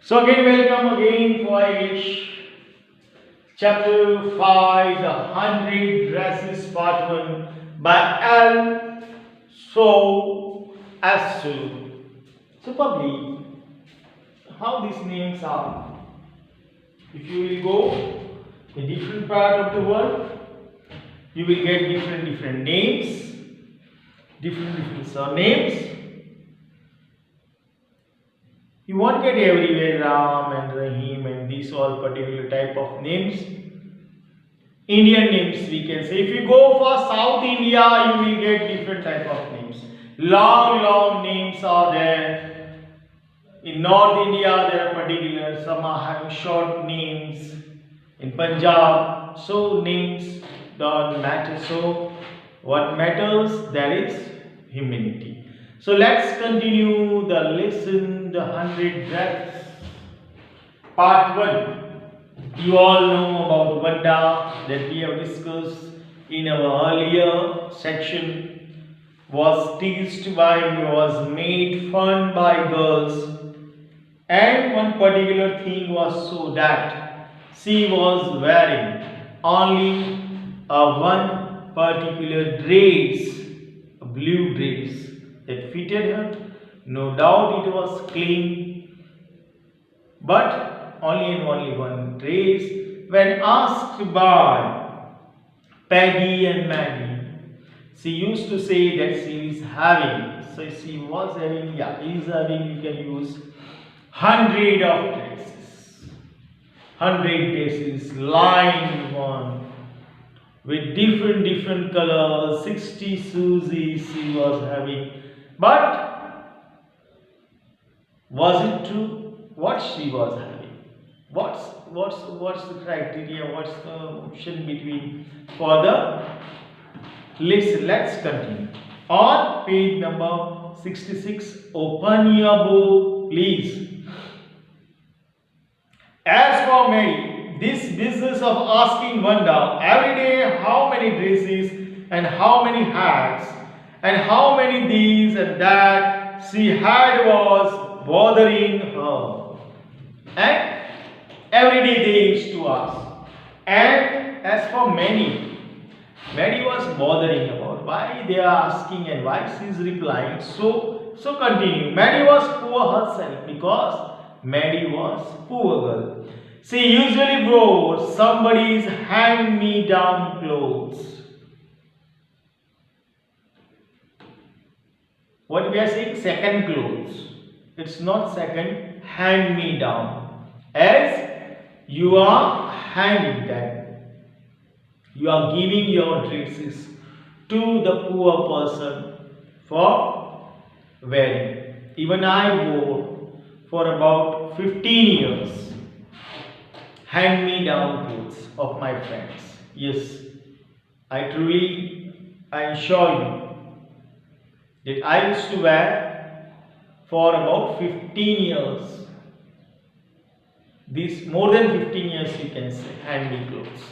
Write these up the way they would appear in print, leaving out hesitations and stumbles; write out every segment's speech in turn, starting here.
So again, welcome again for English. Chapter 5, The 100 Dresses, Part 1 by L. So, Asu. So probably, how these names are. If you will go in different part of the world, you will get different names, different surnames. You won't get everywhere Ram and Rahim and these all particular type of names. Indian names we can say. If you go for South India, you will get different type of names. Long names are there. In North India, there are particular. Some are having short names. In Punjab, so names don't matter. So what matters? There is humanity. So let's continue the lesson, the 100 Dresses. Part 1. You all know about Vanda that we have discussed in our earlier section. Was teased by, was made fun by girls. And one particular thing was so that she was wearing only one particular dress, a blue dress that fitted her. No doubt it was clean, but only one dress. When asked by Peggy and Maggie, she used to say that she is having, so she was having, is having, you can use 100 of dresses. 100 dresses, lined one, with different colors, 60 shoes she was having. But was it true? What she was having? What's the criteria? What's the option between for the list? Let's continue. On page number 66, open your book, please. As for Mary, this business of asking Vanda every day how many dresses and how many hats and how many these and that she had was bothering her. And every day they used to ask. And as for Mary was bothering about why they are asking and why she is replying. So continue. Mary was poor herself because Mary was poor girl. She usually wore somebody's hand-me-down clothes. What we are saying? Second clothes. It's not second, hand-me-down. As you are handing them, you are giving your dresses to the poor person for wearing. Even I wore for about 15 years hand-me-down clothes of my friends. Yes, I assure you that I used to wear for about 15 years. This more than 15 years you can say hand-me clothes.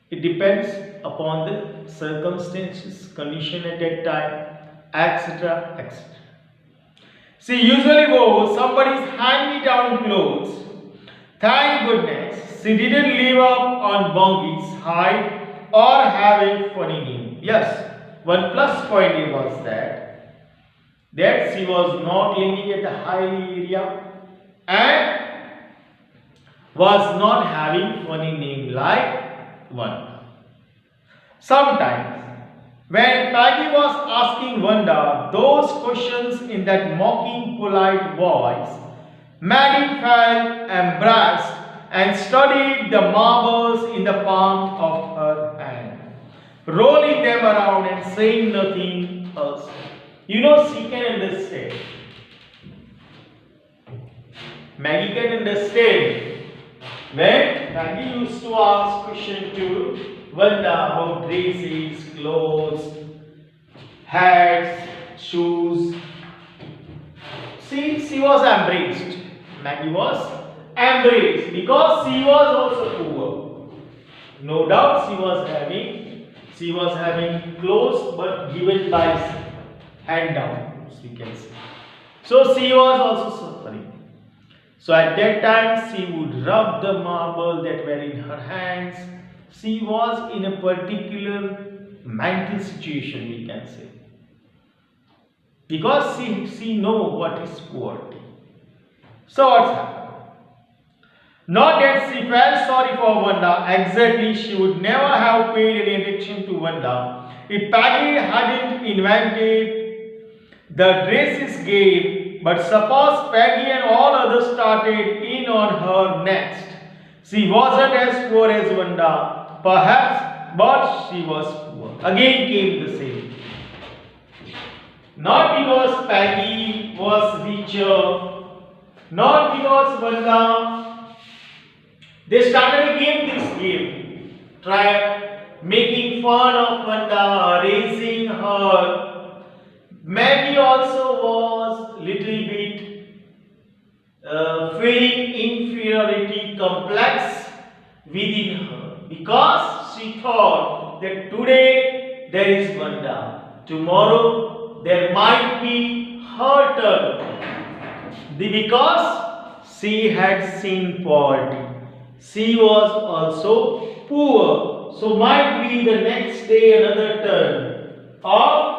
It depends upon the circumstances, condition at that time, etc. etc. She usually wore somebody's hand-me-down clothes. Thank goodness she didn't live up on Bongi's height or have a funny name. Yes, one plus point was that she was not living at the high area and was not having funny name like Vanda. Sometimes when Peggy was asking Vanda those questions in that mocking polite voice, Maggie felt embarrassed and studied the marbles in the palm of her hand, rolling them around and saying nothing else. You know, she can understand. Maggie can understand when Maggie used to ask questions to Vanda about dresses, clothes, hats, shoes. She was embraced. Maggie was embraced because she was also poor. No doubt she was having clothes but given by hand down, we can say. So she was also suffering. So at that time, she would rub the marble that were in her hands. She was in a particular mental situation, we can say, because she know what is poverty. So what's happened? Not that she felt sorry for Wanda. Exactly, she would never have paid any attention to Wanda if Peggy hadn't invented the dresses game. But suppose Peggy and all others started in on her next. She wasn't as poor as Wanda, perhaps, but she was poor. Again came the same. Not because Peggy was richer, not because Wanda. They started again this game. Try making fun of Wanda, raising her. Maggie also was little bit feeling inferiority complex within her, because she thought that today there is Wanda, tomorrow there might be her turn, because she had seen poverty. She was also poor, so might be the next day another turn of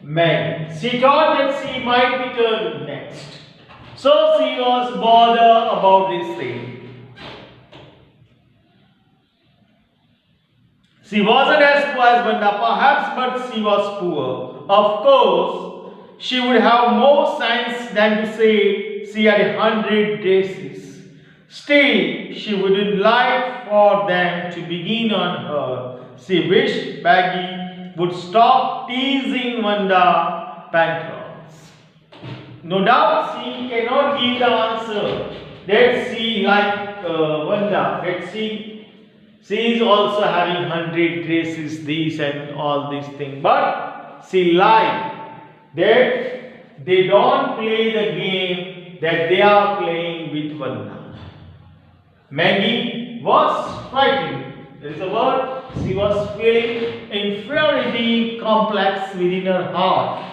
Maggie. She thought that she might be turned next, so she was bothered about this thing. She wasn't as poor as Wanda, perhaps, but she was poor. Of course, she would have more sense than to say she had 100 dresses. Still, she wouldn't like for them to begin on her. She wished Peggy would stop teasing Wanda patrons. No doubt she cannot give the answer that she like Wanda, that she is also having 100 dresses, this and all these things. But she liked that they don't play the game that they are playing with Wanda. Maggie was frightened. There is a word. She was feeling inferiority complex within her heart.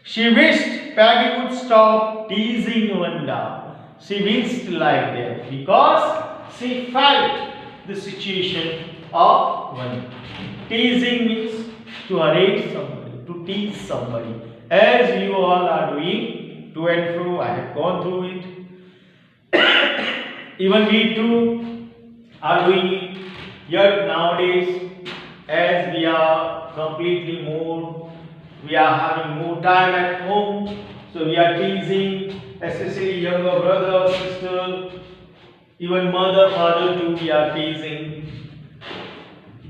She wished Peggy would stop teasing Wanda. She wished like that because she felt the situation of Wanda. Teasing means to harass somebody, to tease somebody. As you all are doing to and fro, I have gone through it. Even we too are doing it. Yet nowadays, as we are completely more, we are having more time at home, so we are teasing, especially younger brother, sister, even mother, father too, we are teasing.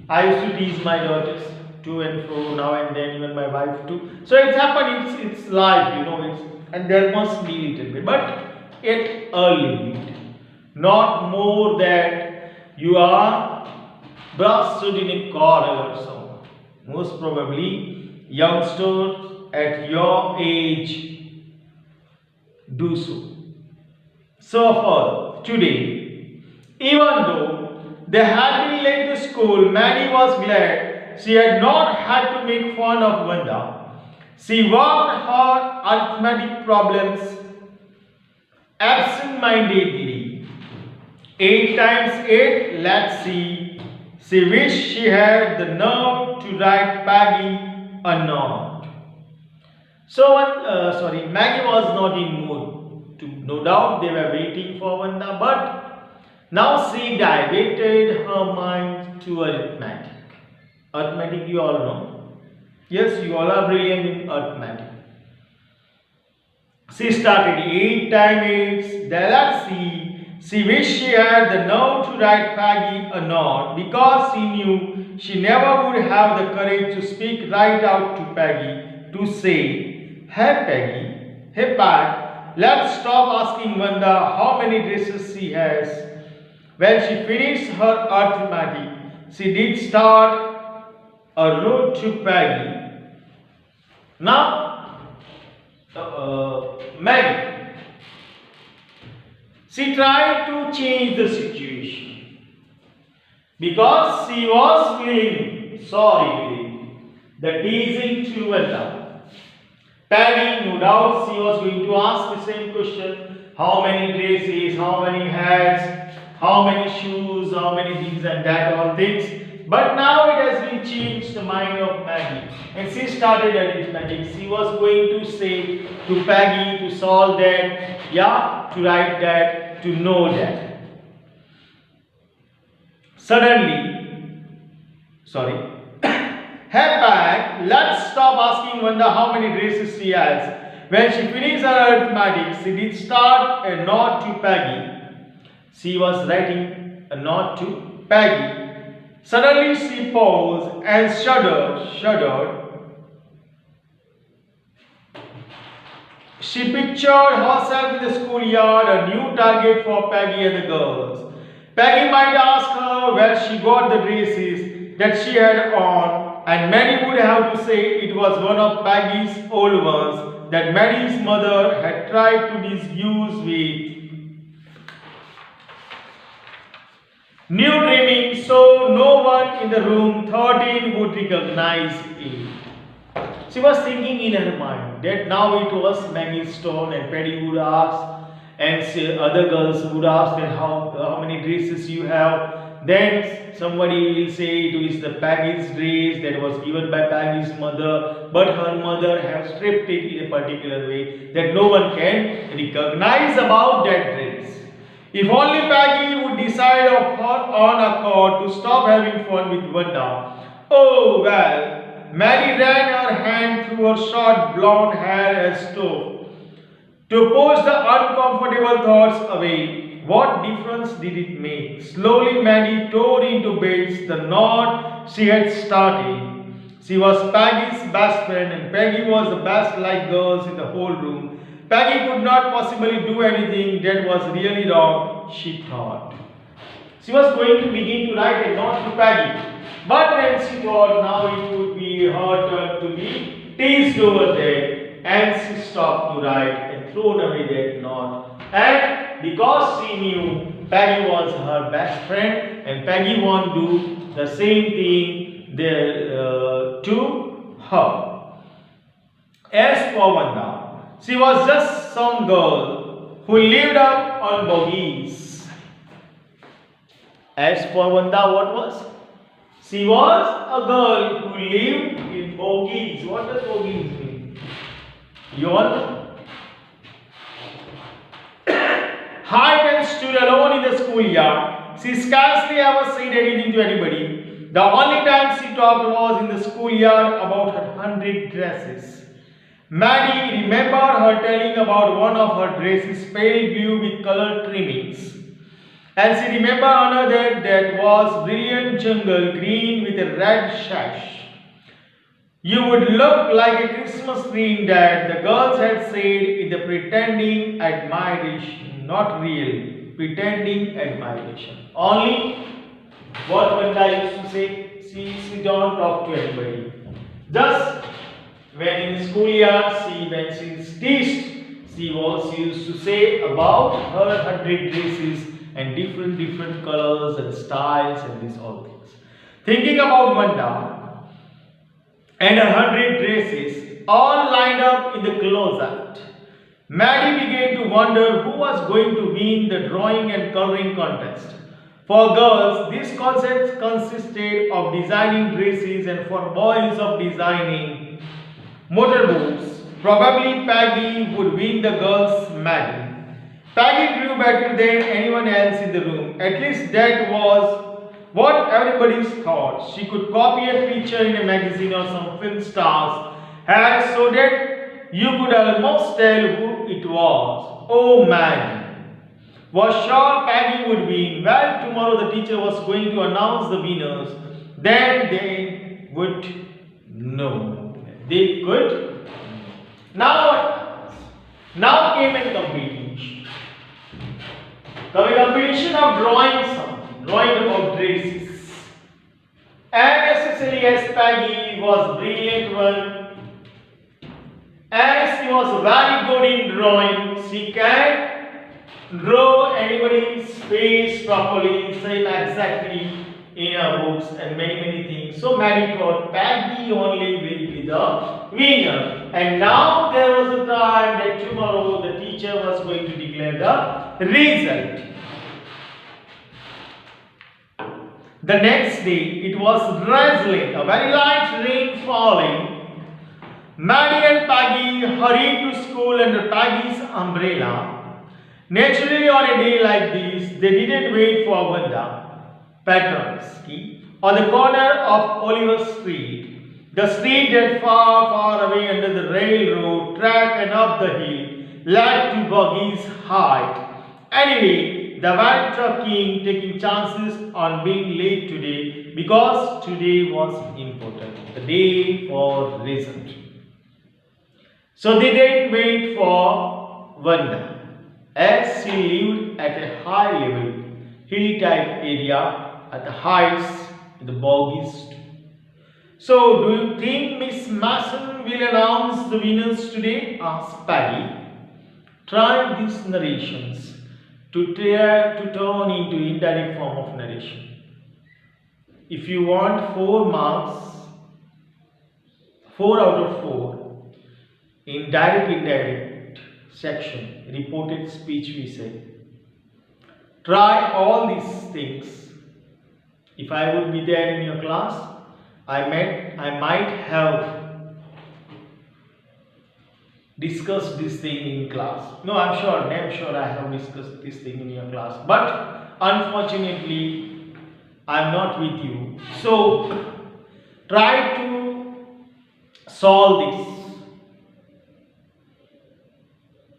I used to tease my daughters to and fro now and then, even my wife too. So it's happened, it's life, you know, and there must be a little bit, but at early bit. Not more that you are busted in a corner or so. Most probably, youngsters at your age do so. So for today, even though they had been late to school, Maddie was glad she had not had to make fun of Wanda. She worked her arithmetic problems absent-mindedly. 8 times 8, let's see. She wished she had the nerve to write Peggy a note. So, Maggie was not in mood. No doubt they were waiting for Wanda, but now she diverted her mind to arithmetic. Arithmetic, you all know. Yes, you all are brilliant in arithmetic. She started 8 times 8, let's see. She wished she had the nerve to write Peggy a note because she knew she never would have the courage to speak right out to Peggy to say, "Hey Peggy, hey Pat, let's stop asking Wanda how many dresses she has." When she finished her arithmetic, she did start a note to Peggy. Now, Maggie. She tried to change the situation because she was feeling sorry with the teasing to Wanda. Peggy, no doubt, she was going to ask the same question. How many dresses, how many hats, how many shoes, how many things and that all things. But now it has been changed the mind of Maggie. And she started arithmetic. She was going to say to Peggy to solve that, yeah, to write that, to know that. Suddenly, head back, let's stop asking Wanda how many dresses she has. When she finished her arithmetic, she did start a note to Peggy. She was writing a note to Peggy. Suddenly she paused and shuddered. She pictured herself in the schoolyard, a new target for Peggy and the girls. Peggy might ask her where she got the dresses that she had on, and many would have to say it was one of Peggy's old ones that Mary's mother had tried to disuse with new trimming, so no one in the room 13 would recognize it. She was thinking in her mind that now it was Maggie's turn, and Patty would ask, and other girls would ask that how many dresses you have. Then somebody will say it is the Peggy's dress that was given by Peggy's mother, but her mother has stripped it in a particular way that no one can recognize about that dress. If only Peggy would decide of her own accord to stop having fun with Wanda. Oh well. Mary ran her hand through her short blonde hair as to push the uncomfortable thoughts away. What difference did it make? Slowly Mary tore into bits the knot she had started. She was Peggy's best friend, and Peggy was the best liked girl in the whole room. Peggy could not possibly do anything that was really wrong, she thought. She was going to begin to write a note to Peggy. But then she thought now it would be her turn to be teased over there, and she stopped to write and thrown away that note. And because she knew Peggy was her best friend and Peggy won't do the same thing to her. As for Wanda, she was just some girl who lived up on bogies. As for Wanda, what was? She was a girl who lived in bogies. What does bogies mean? You all know? Hide and stood alone in the schoolyard. She scarcely ever said anything to anybody. The only time she talked was in the schoolyard about her 100 dresses. Maddie remembered her telling about one of her dresses, pale blue with colored trimmings. And she remembered another that was brilliant jungle green with a red sash. You would look like a Christmas tree in that, the girls had said in the pretending admiration, not real, pretending admiration. Only what Wanda used to say, she don't talk to anybody. Just when in schoolyard, when she is teased, she used to say about her 100 dresses and different colors and styles and these all things. Thinking about Wanda and 100 dresses all lined up in the closet, Maddie began to wonder who was going to win the drawing and coloring contest. For girls, this contest consisted of designing dresses, and for boys of designing motorboats. Probably Peggy would win the girls' medal. Peggy drew better than anyone else in the room. At least that was what everybody thought. She could copy a picture in a magazine or some film stars had so that you could almost tell who it was. Oh man, was sure Peggy would win. Well, tomorrow the teacher was going to announce the winners. Then they would know. They could. Now what happens? Now came a competition. The competition of drawing something, drawing about dresses. And especially as Peggy was brilliant one, as she was very good in drawing, she can draw anybody's face properly, same exactly in her books and many things. So Mary thought Peggy only will be the winner. And now there was a time that tomorrow the teacher was going to declare the result. The next day it was drizzling, a very light rain falling. Mary and Peggy hurried to school under Peggy's umbrella. Naturally, on a day like this, they didn't wait for Wanda Petroski on the corner of Oliver Street, the street that far away under the railroad track and up the hill led to Boggy's Height. Anyway, they went trucking, taking chances on being late today because today was important, the day for result. So they didn't wait for Wanda, as she lived at a high level, hilly type area at the heights in the Boggies. So, do you think Miss Mason will announce the winners today? Asked Peggy, trying these narrations to turn into indirect form of narration. If you want 4 marks, 4 out of 4, in indirect section, reported speech we say. Try all these things. If I would be there in your class, I might have discussed this thing in class. No, I'm sure I have discussed this thing in your class. But unfortunately, I'm not with you. So try to solve this.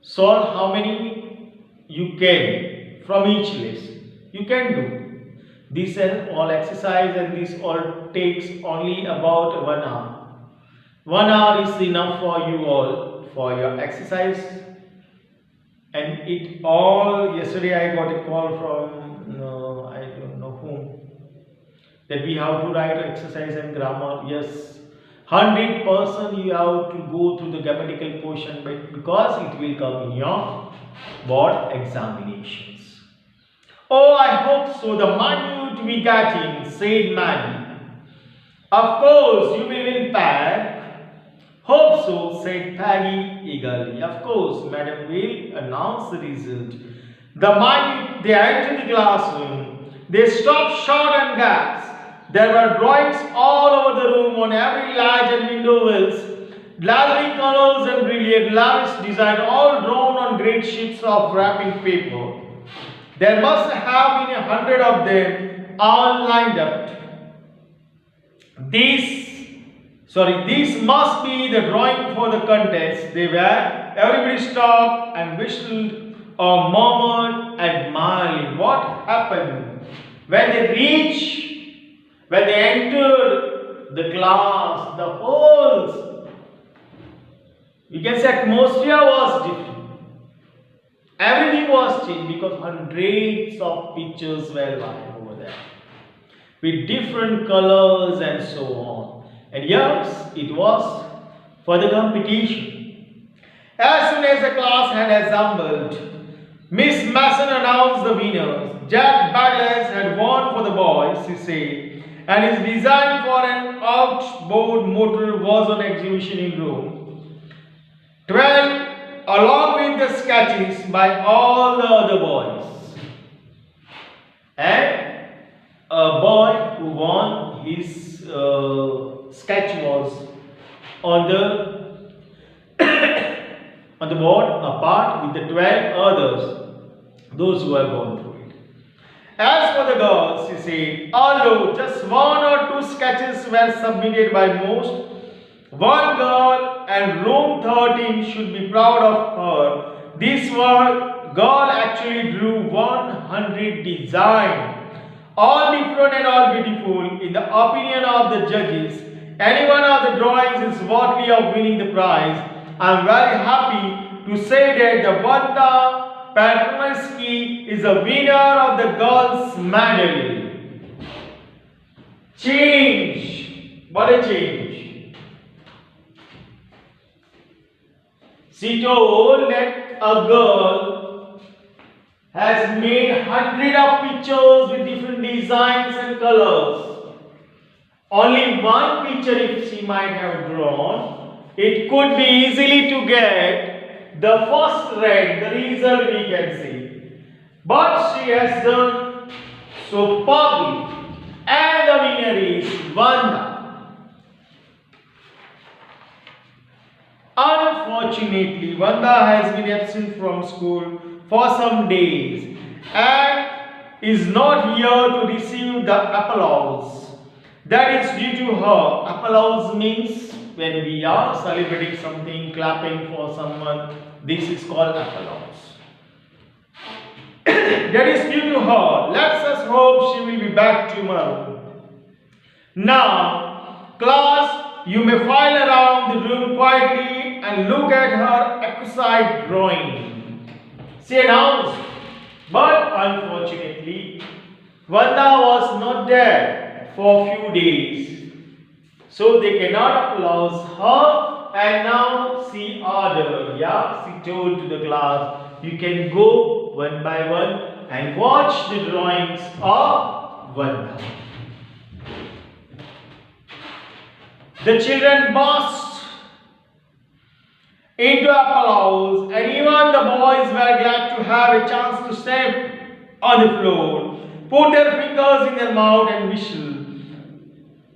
Solve how many you can from each list. You can do this and all exercise, and this all takes only about 1 hour. 1 hour is enough for you all for your exercise. And it all, yesterday I got a call from I don't know whom, that we have to write exercise and grammar. Yes, 100% you have to go through the grammatical portion, but because it will come in your board examinations. Oh, I hope so. The money to be getting, said Maggie. Of course, you will win, Peg. Hope so, said Peggy eagerly. Of course, Madam will announce the result. The minute they entered the classroom, they stopped short and gasped. There were drawings all over the room on every latch and window wells, dazzling colors and brilliant lavish design, all drawn on great sheets of wrapping paper. There must have been 100 of them, all lined up. These must be the drawing for the contest. They were. Everybody stopped and whistled or murmured admiringly. What happened? When they entered the class, the whole, you can say, atmosphere was different. Everything was changed because hundreds of pictures were lying over there with different colors and so on. And yes, it was for the competition. As soon as the class had assembled, Miss Mason announced the winners. Jack Douglas had won for the boys, she said, and his design for an outboard motor was on exhibition in Rome. 12 along with the sketches by all the other boys. And a boy who won, his sketch was on the board apart with the 12 others, those who have gone through it. As for the girls, she said, although just 1 or 2 sketches were submitted by most, one girl, and room 13 should be proud of her. This girl actually drew 100 designs, all different and all beautiful. In the opinion of the judges, any one of the drawings is worthy of winning the prize. I am very happy to say that the Wanda Petroski is a winner of the girls' medal. Change! What a change! She told that a girl has made hundred of pictures with different designs and colors. Only one picture if she might have drawn, it could be easily to get the first rank, the result we can see. But she has done superbly, and the winner is Vanda. Unfortunately, Vanda has been absent from school for some days and is not here to receive the applause that is due to her. Applause means when we are celebrating something, clapping for someone, this is called applause. That is due to her. Let us hope she will be back tomorrow. Now, class, you may file around the room quietly and look at her exquisite drawing. She announced. But unfortunately, Vanda was not there for a few days. So they cannot applause her, and now she ordered. She told to the class, you can go one by one and watch the drawings of Vanda. The children burst into applause, and even the boys were glad to have a chance to step on the floor, put their fingers in their mouth and whistle,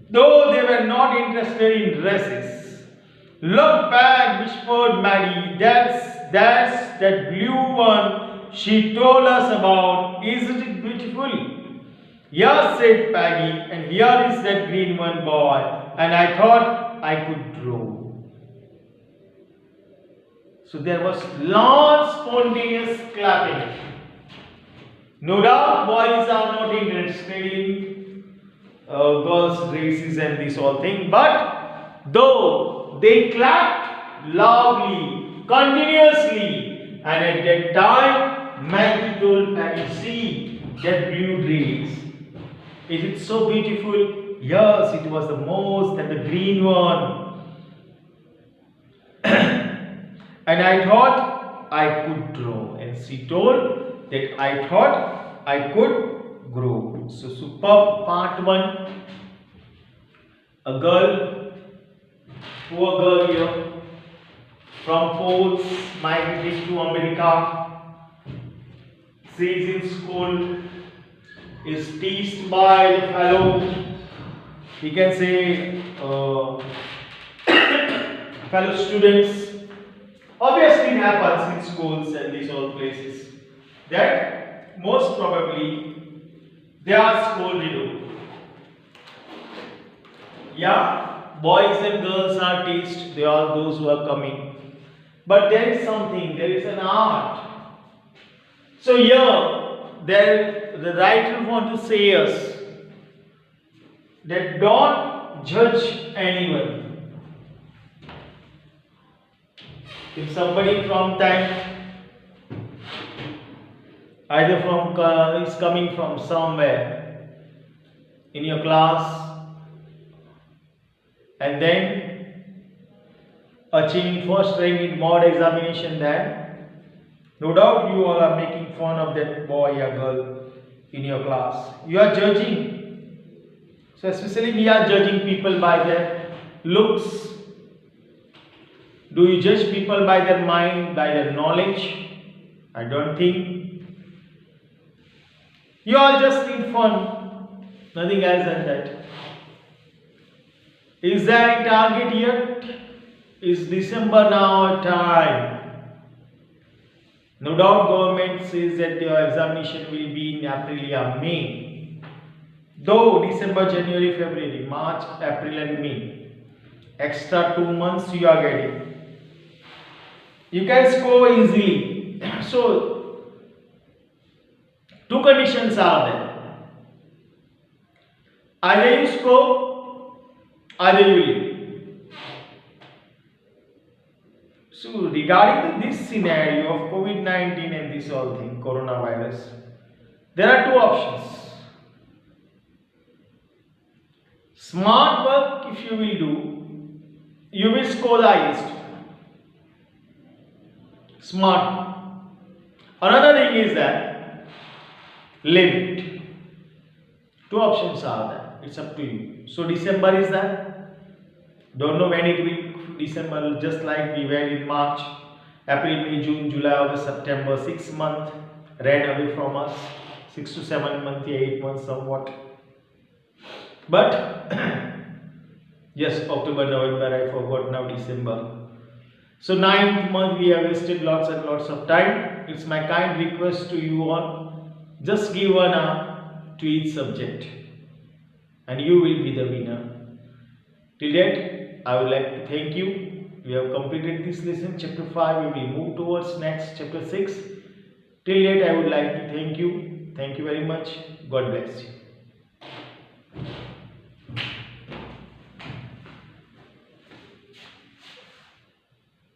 though they were not interested in dresses. Look back, whispered Maddie. That's that blue one she told us about. Isn't it beautiful? Yes, said Peggy, and here is that green one, boy, and I thought I could draw. So there was long spontaneous clapping. No doubt boys are not interested in girls' dresses and this whole thing, but though they clapped loudly, continuously, and at that time Maggie told Peggy, see that blue dress. Is it so beautiful? Yes, it was the most, and the green one. And I thought I could draw. And she told that I thought I could grow. So superb part 1. A girl, poor girl here, from Poles, migrated to America. She is in school, is teased by the fellow, he can say, fellow students. Obviously it happens in schools and these all places that most probably they are scolded. Boys and girls are teased, they are those who are coming. But there is something, there is an art. So here, the writer wants to say us that don't judge anyone. If somebody from time, either is coming from somewhere in your class and then achieving first rank in board examination, then no doubt you all are making fun of that boy or girl in your class. You are judging. So especially we are judging people by their looks. Do you judge people by their mind, by their knowledge? I don't think. You all just need fun, nothing else than that. Is there any target yet? Is December now a time? No doubt government says that your examination will be in April or May. Though December, January, February, March, April and May. Extra 2 months you are getting. You can score easily. So, 2 conditions are there. Either you score, either you leave. So, regarding this scenario of COVID-19 and this whole thing, coronavirus, there are 2 options. Smart work, if you will do, you will score the highest. Smart. Another thing is that Leave it. Two options are there. It's up to you. So December is there. Don't know when it will. December, just like we were in March, April, May, June, July, August, September. 6 months ran away from us. 6 to 7 months, 8 months, somewhat. But yes, October, November, I forgot now. December. So 9th month we have wasted lots and lots of time. It's my kind request to you all. Just give one hour to each subject and you will be the winner. Till that, I would like to thank you. We have completed this lesson, chapter 5. We will move towards next, chapter 6. Till that, I would like to thank you. Thank you very much. God bless you.